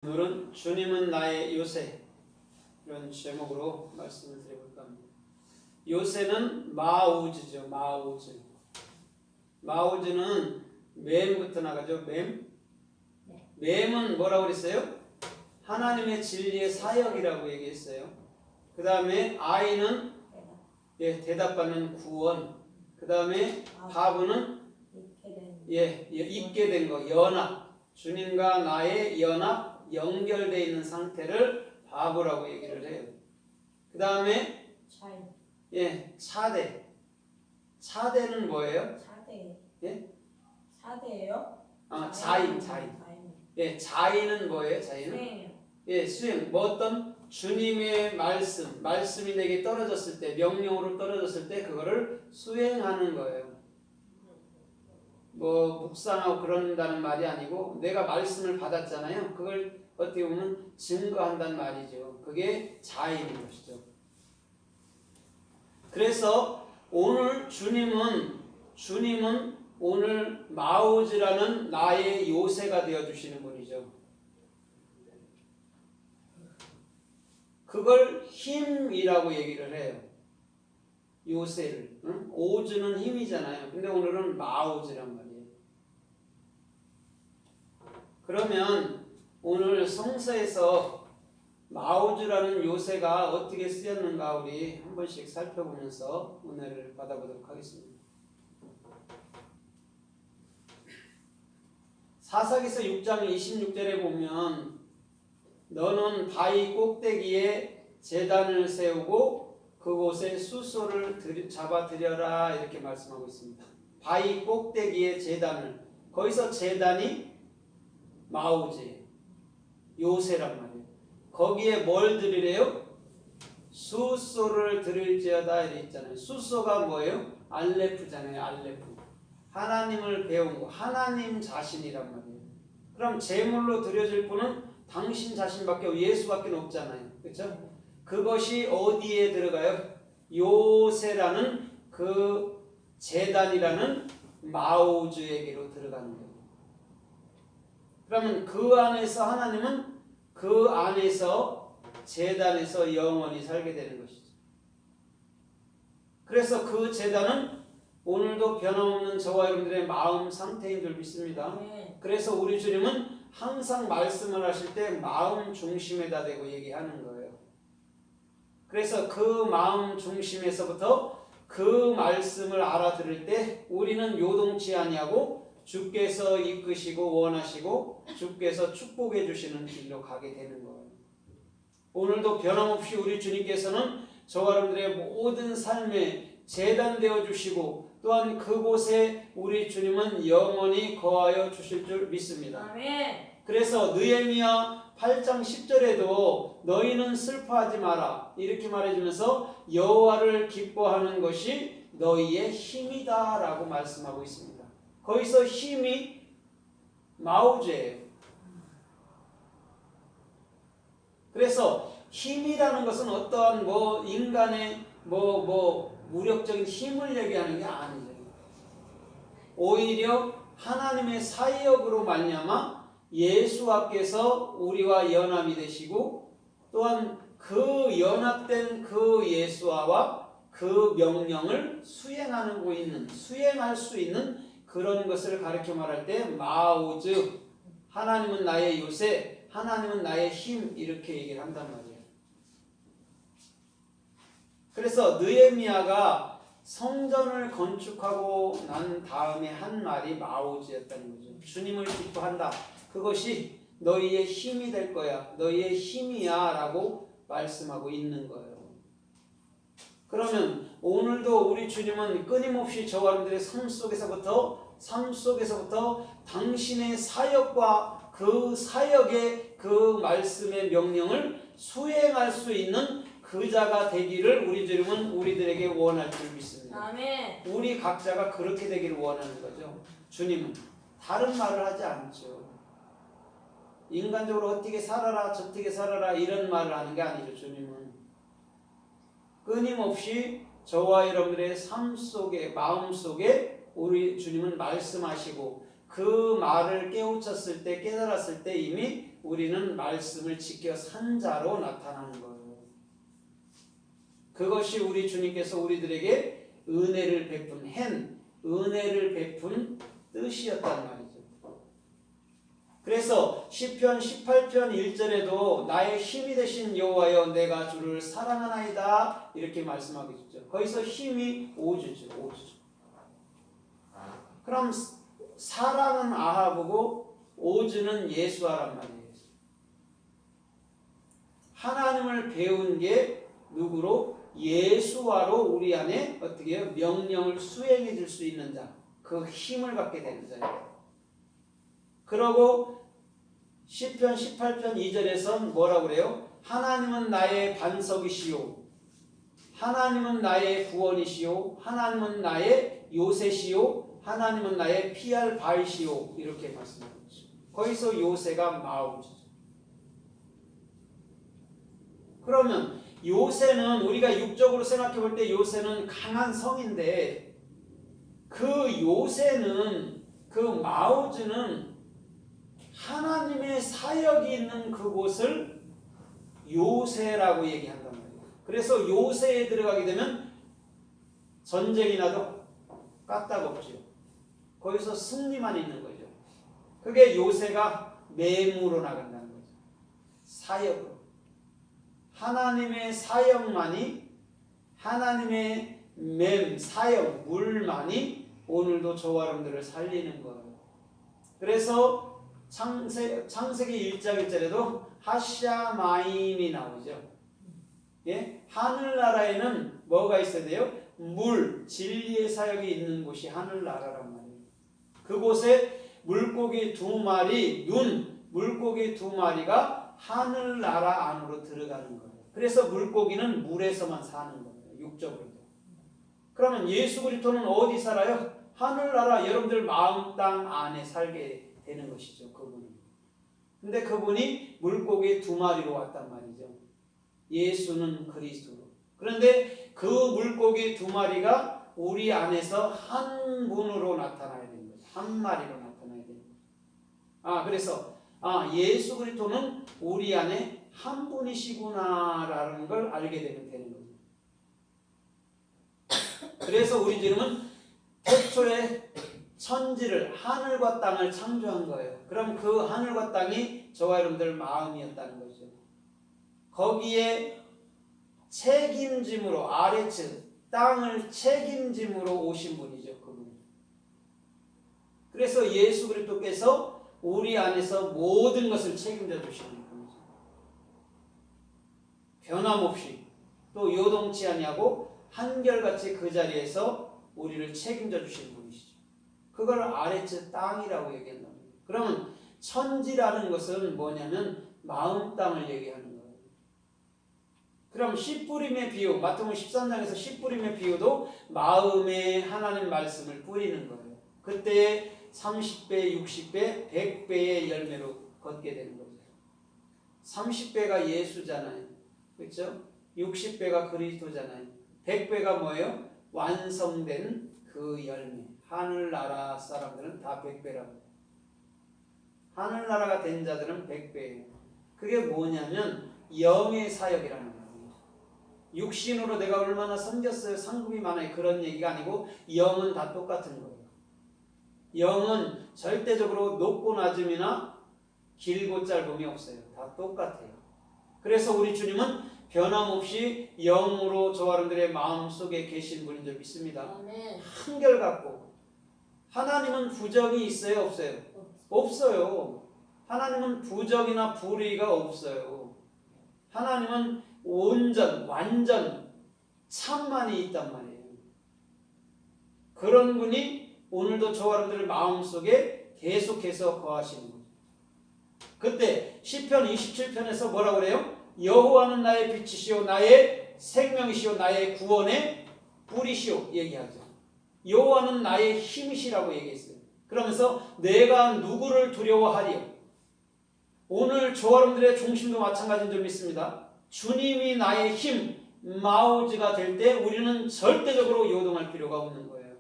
오늘은 주님은 나의 요새 이런 제목으로 말씀을 드려볼까 합니다. 요새는 마우즈죠. 마우즈는 맴부터 나가죠. 맴은 뭐라고 그랬어요? 하나님의 진리의 사역이라고 얘기했어요. 그 다음에 아이는 대답받는 구원. 그 다음에 바브는 입게 된 거, 연합. 주님과 나의 연합, 연결되어 있는 상태를 바브라고 얘기를 해요. 그 다음에 차대. 차대는 뭐예요? 차대예요? 자인. 자인은 뭐예요? 자인은? 수행. 뭐 어떤 주님의 말씀이 내게 떨어졌을 때, 명령으로 떨어졌을 때 그거를 수행하는 거예요. 뭐 묵상하고 그런다는 말이 아니고 내가 말씀을 받았잖아요. 그걸 어떻게 보면 증거한다는 말이죠. 그게 자인인 것이죠. 그래서 오늘 주님은 오늘 마우즈라는 나의 요새가 되어주시는 분이죠. 그걸 힘이라고 얘기를 해요. 요새를. 오즈는 힘이잖아요. 근데 오늘은 마우즈란 말이에요. 그러면 오늘 성서에서 마우즈라는 요새가 어떻게 쓰였는가 우리 한 번씩 살펴보면서 은혜를 받아보도록 하겠습니다. 사사기서 6장 26절에 보면 너는 바위 꼭대기에 제단을 세우고 그곳에 숫소를 잡아 들여라 이렇게 말씀하고 있습니다. 바위 꼭대기에 제단을, 거기서 제단이 마우제 요새란 말이에요. 거기에 뭘 드리래요? 숫소를 드릴지어다 이렇게 있잖아요. 숫소가 뭐예요? 알레프잖아요. 알레프. 하나님을 배운 거, 하나님 자신이란 말이에요. 그럼 제물로 드려질 분은 당신 자신밖에, 예수밖에 없잖아요. 그렇죠? 그것이 어디에 들어가요? 요새라는 그 제단이라는 마우즈에게로 들어가는 거예요. 그러면 그 안에서 하나님은 그 안에서 제단에서 영원히 살게 되는 것이죠. 그래서 그 제단은 오늘도 변함없는 저와 여러분들의 마음 상태인 줄 믿습니다. 그래서 우리 주님은 항상 말씀을 하실 때 마음 중심에다 대고 얘기하는 거예요. 그래서 그 마음 중심에서부터 그 말씀을 알아들을 때 우리는 요동치 아니하고 주께서 이끄시고 원하시고 주께서 축복해 주시는 길로 가게 되는 거예요. 오늘도 변함없이 우리 주님께서는 저와 여러분들의 모든 삶에 제단되어 주시고 또한 그곳에 우리 주님은 영원히 거하여 주실 줄 믿습니다. 아멘. 그래서 느헤미야 8장 10절에도 너희는 슬퍼하지 마라 이렇게 말해주면서 여호와를 기뻐하는 것이 너희의 힘이다 라고 말씀하고 있습니다. 거기서 힘이 마우즈예요. 그래서 힘이라는 것은 어떠한 인간의 무력적인 힘을 얘기하는 게 아니죠. 오히려 하나님의 사역으로 말미암아 예수와께서 우리와 연합이 되시고 또한 그 연합된 그 예수와 그 명령을 수행할 수 있는 그런 것을 가르쳐 말할 때 마우즈, 하나님은 나의 요새, 하나님은 나의 힘 이렇게 얘기를 한단 말이에요. 그래서 느헤미야가 성전을 건축하고 난 다음에 한 말이 마우즈였다는 거죠. 주님을 기뻐한다. 그것이 너희의 힘이 될 거야. 너희의 힘이야 라고 말씀하고 있는 거예요. 그러면 오늘도 우리 주님은 끊임없이 저와 여러분들의 삶 속에서부터 당신의 사역과 그 사역의 그 말씀의 명령을 수행할 수 있는 그 자가 되기를 우리 주님은 우리들에게 원할 줄 믿습니다. 아멘. 우리 각자가 그렇게 되기를 원하는 거죠. 주님은 다른 말을 하지 않죠. 인간적으로 어떻게 살아라 저떻게 살아라 이런 말을 하는 게 아니죠. 주님은 끊임없이 저와 여러분들의 삶 속에 마음 속에 우리 주님은 말씀하시고 그 말을 깨우쳤을 때 깨달았을 때 이미 우리는 말씀을 지켜 산 자로 나타나는 거예요. 그것이 우리 주님께서 우리들에게 은혜를 베푼 뜻이었단 말이죠. 그래서 시편 18편 1절에도 나의 힘이 되신 여호와여 내가 주를 사랑하나이다 이렇게 말씀하고 있죠. 거기서 힘이 오주죠. 그럼 사랑은 아하브고 오주는 예수아란 말이에요. 하나님을 배운 게 누구로? 예수아로 우리 안에 어떻게 해요? 명령을 수행해 줄 수 있는 자, 그 힘을 갖게 되는 자예요. 그러고 시편 18편 2절에선 뭐라고 그래요? 하나님은 나의 반석이시요 하나님은 나의 구원이시요 하나님은 나의 요새시요 하나님은 나의 피할 바이시요 이렇게 말씀하고 있죠. 거기서 요새가 마우지죠. 그러면 요새는 우리가 육적으로 생각해 볼 때 요새는 강한 성인데 그 요새는 그 마우즈는 하나님의 사역이 있는 그곳을 요새라고 얘기한단 말이에요. 그래서 요새에 들어가게 되면 전쟁이 나도 까딱없죠. 거기서 승리만 있는 거죠. 그게 요새가 맹으로 나간다는 거죠. 사역으로. 하나님의 사역만이 하나님의 사역, 물만이 오늘도 저와 여러분들을 살리는 거예요. 그래서 창세기 1장 1절에도 하샤마임이 나오죠. 예? 하늘나라에는 뭐가 있어야 돼요? 물, 진리의 사역이 있는 곳이 하늘나라란 말이에요. 그곳에 물고기 2마리, 물고기 2마리가 하늘나라 안으로 들어가는 거예요. 그래서 물고기는 물에서만 사는 거예요. 육적으로. 그러면 예수 그리스도는 어디 살아요? 하늘나라, 여러분들 마음 땅 안에 살게 되는 것이죠. 그분은. 근데 그분이 물고기 2마리로 왔단 말이죠. 예수는 그리스도로. 그런데 그 물고기 2마리가 우리 안에서 한 분으로 나타나야 되는 거죠. 한 마리로 나타나야 되는 거죠. 그래서 예수 그리스도는 우리 안에 한 분이시구나라는 걸 알게 되는 거죠. 그래서 우리 주님은 태초에 천지를, 하늘과 땅을 창조한 거예요. 그럼 그 하늘과 땅이 저와 여러분들 마음이었다는 거죠. 거기에 책임짐으로, 아래층, 땅을 책임짐으로 오신 분이죠. 그분. 그래서 예수 그리스도께서 우리 안에서 모든 것을 책임져 주시는 분이죠. 변함없이 또 요동치 아니하고 한결같이 그 자리에서 우리를 책임져 주시는 분이시죠. 그걸 아래층 땅이라고 얘기한다. 그러면 천지라는 것은 뭐냐면 마음 땅을 얘기하는 거예요. 그럼 씨 뿌림의 비유, 마태복음 13장에서 씨 뿌림의 비유도 마음에 하나님 말씀을 뿌리는 거예요. 그때 30배, 60배, 100배의 열매로 걷게 되는 거죠. 30배가 예수잖아요. 그렇죠? 60배가 그리스도잖아요. 100배가 뭐예요? 완성된 그 열매. 하늘나라 사람들은 다 100배라고. 하늘나라가 된 자들은 100배예요. 그게 뭐냐면 영의 사역이라는 거예요. 육신으로 내가 얼마나 섬겼어요, 상급이 많아요, 그런 얘기가 아니고 영은 다 똑같은 거예요. 영은 절대적으로 높고 낮음이나 길고 짧음이 없어요. 다 똑같아요. 그래서 우리 주님은 변함없이 영으로 저와 여러분들의 마음속에 계신 분인 줄 믿습니다. 한결같고. 하나님은 부정이 있어요, 없어요? 없어요. 하나님은 부정이나 불의가 없어요. 하나님은 온전, 완전, 참만이 있단 말이에요. 그런 분이 오늘도 저와 여러분들의 마음속에 계속해서 거하시는 거죠. 그때 시편 27편에서 뭐라고 그래요? 여호와는 나의 빛이시오, 나의 생명이시오, 나의 구원의 뿌리시오 얘기하죠. 여호와는 나의 힘이시라고 얘기했어요. 그러면서 내가 누구를 두려워하리요? 오늘 저와 여러분들의 중심도 마찬가지인 줄 믿습니다. 주님이 나의 힘, 마우즈가 될 때 우리는 절대적으로 요동할 필요가 없는 거예요.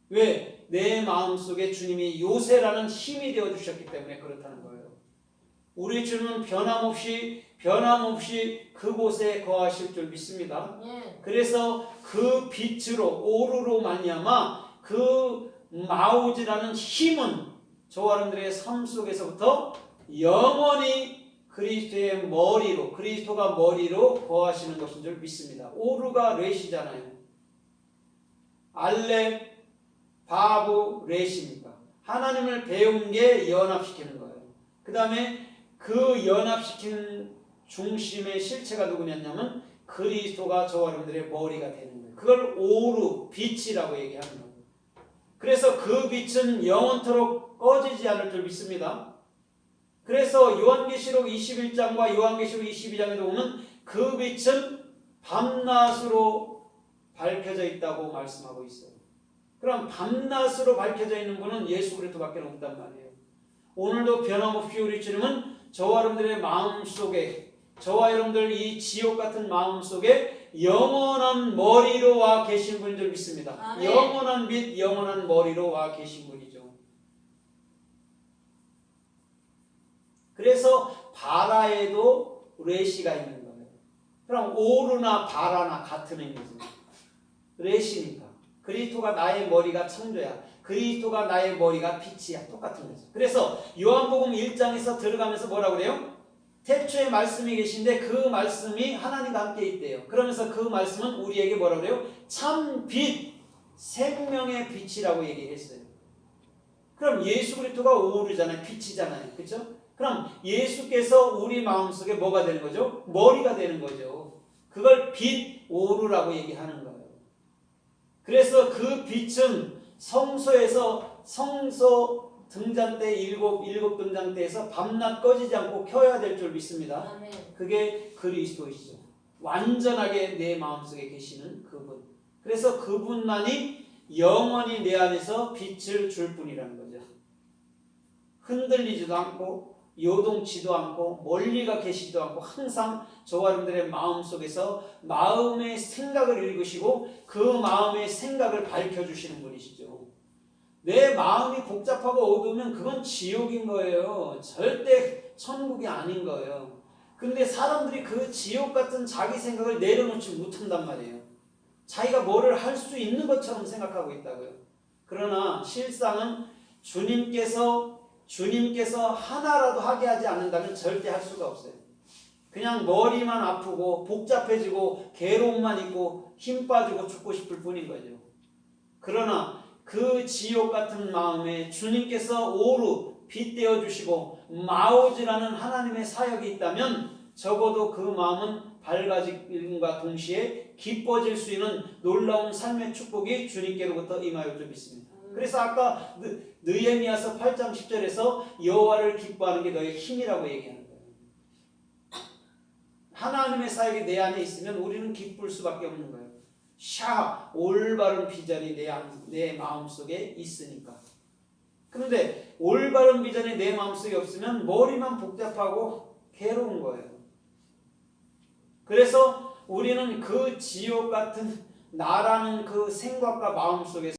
왜? 내 마음속에 주님이 요새라는 힘이 되어주셨기 때문에 그렇다는 거예요. 우리 주는 변함없이 그곳에 거하실 줄 믿습니다. 그래서 그 빛으로 오르로 말미암아 그 마오지라는 힘은 저와 여러분들의 삶 속에서부터 영원히 그리스도의 머리로, 그리스도가 머리로 거하시는 것인 줄 믿습니다. 오르가 렛이잖아요. 알렙, 바브, 렛입니까? 하나님을 배운 게 연합시키는 거예요. 그 다음에 그 연합시키는 중심의 실체가 누구냐면 그리스도가 저와 여러분들의 머리가 되는 거예요. 그걸 오르, 빛이라고 얘기하는 거예요. 그래서 그 빛은 영원토록 꺼지지 않을 줄 믿습니다. 그래서 요한계시록 21장과 요한계시록 22장에도 보면 그 빛은 밤낮으로 밝혀져 있다고 말씀하고 있어요. 그럼 밤낮으로 밝혀져 있는 분은 예수 그리스도밖에 없단 말이에요. 오늘도 변함없이 우리 주님은 저와 여러분들의 마음 속에, 저와 여러분들 이 지옥 같은 마음 속에 영원한 머리로 와 계신 분인 줄 믿습니다. 아멘. 영원한 빛, 영원한 머리로 와 계신 분이죠. 그래서 바라에도 렛이가 있는 거예요. 그럼 오르나 바라나 같은 의미죠. 렛이니까. 그리스도가 나의 머리가 창조야. 그리스도가 나의 머리가 빛이야. 똑같은 거죠. 그래서 요한복음 1장에서 들어가면서 뭐라고 그래요? 태초에 말씀이 계신데 그 말씀이 하나님과 함께 있대요. 그러면서 그 말씀은 우리에게 뭐라고 그래요? 참 빛, 생명의 빛이라고 얘기했어요. 그럼 예수 그리스도가 오르잖아요. 빛이잖아요. 그렇죠? 그럼 예수께서 우리 마음속에 뭐가 되는 거죠? 머리가 되는 거죠. 그걸 빛, 오르라고 얘기하는 거예요. 그래서 그 빛은 성소에서 성소 등잔 때 일곱 등잔 때에서 밤낮 꺼지지 않고 켜야 될 줄 믿습니다. 아멘. 그게 그리스도이시죠. 완전하게 내 마음속에 계시는 그분. 그래서 그분만이 영원히 내 안에서 빛을 줄 뿐이라는 거죠. 흔들리지도 않고 요동치도 않고 멀리가 계시지도 않고 항상 저와 여러분들의 마음속에서 마음의 생각을 읽으시고 그 마음의 생각을 밝혀주시는 분이시죠. 내 마음이 복잡하고 어두우면 그건 지옥인 거예요. 절대 천국이 아닌 거예요. 근데 사람들이 그 지옥 같은 자기 생각을 내려놓지 못한단 말이에요. 자기가 뭐를 할 수 있는 것처럼 생각하고 있다고요. 그러나 실상은 주님께서 하나라도 하게 하지 않는다면 절대 할 수가 없어요. 그냥 머리만 아프고 복잡해지고 괴로움만 있고 힘 빠지고 죽고 싶을 뿐인 거죠. 그러나 그 지옥 같은 마음에 주님께서 오루 빛되어 주시고 마오지라는 하나님의 사역이 있다면 적어도 그 마음은 밝아짐과 동시에 기뻐질 수 있는 놀라운 삶의 축복이 주님께로부터 임하여 줄 믿습니다. 그래서 아까 느헤미야서 8장 10절에서 여호와를 기뻐하는 게 너의 힘이라고 얘기하는 거예요. 하나님의 사역이 내 안에 있으면 우리는 기쁠 수밖에 없는 거예요. 올바른 비전이 내 마음속에 있으니까. 그런데 올바른 비전이 내 마음속에 없으면 머리만 복잡하고 괴로운 거예요. 그래서 우리는 그 지옥 같은 나라는 그 생각과 마음 속에서